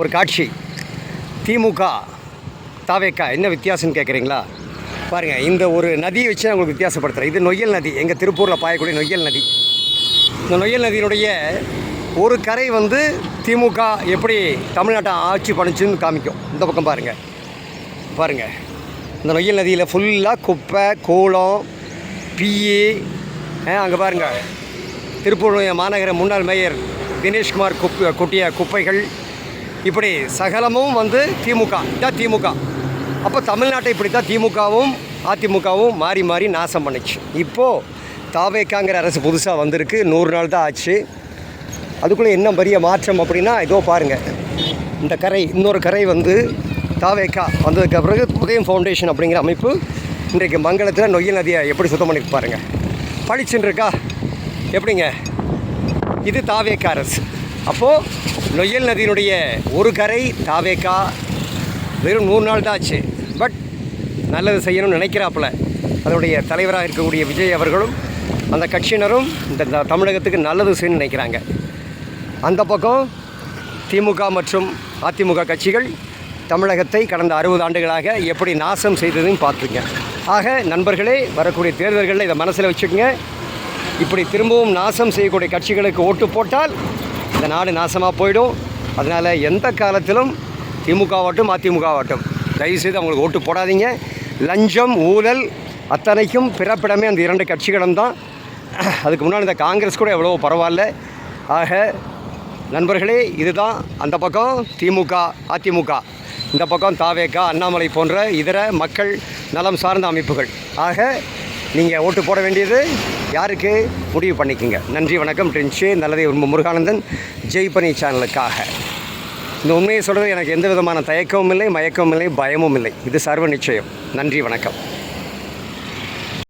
ஒரு காட்சி. திமுக தாவேக்கா என்ன வித்தியாசம்னு கேட்குறீங்களா? பாருங்கள், இந்த ஒரு நதியை வச்சு நான் உங்களுக்கு வித்தியாசப்படுத்துகிறேன். இது நொய்யல் நதி, எங்கள் திருப்பூரில் பாயக்கூடிய நொய்யல் நதி. இந்த நொய்யல் நதியினுடைய ஒரு கரை திமுக எப்படி தமிழ்நாட்டை ஆட்சி பண்ணிச்சுன்னு காமிக்கும். இந்த பக்கம் பாருங்கள், இந்த நொய்யல் நதியில் ஃபுல்லாக குப்பை கூளம் பிஏ. அங்கே பாருங்கள், திருப்பூர் மாநகர முன்னாள் மேயர் தினேஷ்குமார் கொட்டிய குப்பைகள், இப்படி சகலமும் திமுக இதான் திமுக. அப்போ தமிழ்நாட்டை இப்படி தான் திமுகவும் அதிமுகவும் மாறி மாறி நாசம் பண்ணிச்சு. இப்போது தாவேக்காங்கிற அரசு புதுசாக வந்திருக்கு, 100 நாள் தான் ஆச்சு. அதுக்குள்ளே என்ன பெரிய மாற்றம் அப்படின்னா, இதோ பாருங்கள், இந்த கரை, இன்னொரு கரை தாவேக்கா வந்ததுக்கு பிறகு உதயம் ஃபவுண்டேஷன் அப்படிங்கிற அமைப்பு இன்றைக்கு மங்களத்தில் நொய்யல் நதியை எப்படி சுத்தம் பண்ணிட்டு பாருங்கள். பளிச்சுன்னு இருக்கா? எப்படிங்க? இது தாவேக்கா அரசு. அப்போது நொய்யல் நதியினுடைய ஒரு கரை தாவேக்கா வெறும் 100 நாள் தான் ஆச்சு. பட் நல்லது செய்யணும்னு நினைக்கிறாப்புல அதனுடைய தலைவராக இருக்கக்கூடிய விஜய் அவர்களும் அந்த கட்சியினரும் இந்த தமிழகத்துக்கு நல்லது செய்யணும்னு நினைக்கிறாங்க. அந்த பக்கம் திமுக மற்றும் அதிமுக கட்சிகள் தமிழகத்தை கடந்த 60 ஆண்டுகளாக எப்படி நாசம் செய்ததுன்னு பார்த்துங்க. ஆக நண்பர்களே, வரக்கூடிய தேர்தல்களில் இதை மனசில் வச்சுக்கோங்க. இப்படி திரும்பவும் நாசம் செய்யக்கூடிய கட்சிகளுக்கு ஓட்டு போட்டால் இந்த நாடு நாசமாக போயிடும். அதனால் எந்த காலத்திலும் திமுகவாகட்டும் அதிமுகவாகட்டும் தயவுசெய்து அவங்களுக்கு ஓட்டு போடாதீங்க. லஞ்சம் ஊழல் அத்தனைக்கும் பிறப்பிடமே அந்த 2 கட்சிகளும் தான். அதுக்கு முன்னாடி இந்த காங்கிரஸ் கூட எவ்வளோ பரவாயில்ல. ஆக நண்பர்களே, இதுதான் அந்த பக்கம் திமுக அதிமுக, இந்த பக்கம் தாவேக்கா அண்ணாமலை போன்ற இதர மக்கள் நலம் சார்ந்த அமைப்புகள். ஆக நீங்கள் ஓட்டு போட வேண்டியது யாருக்கு முடிவு பண்ணிக்கோங்க. நன்றி, வணக்கம். ட்ரின்ச்சு நல்லதே முருகானந்தன், ஜெய்பனி சேனலுக்காக. இந்த உண்மையை சொல்கிறது எனக்கு எந்த விதமான தயக்கமும் இல்லை, மயக்கமும் இல்லை, பயமும் இல்லை. இது சர்வ நிச்சயம். நன்றி, வணக்கம்.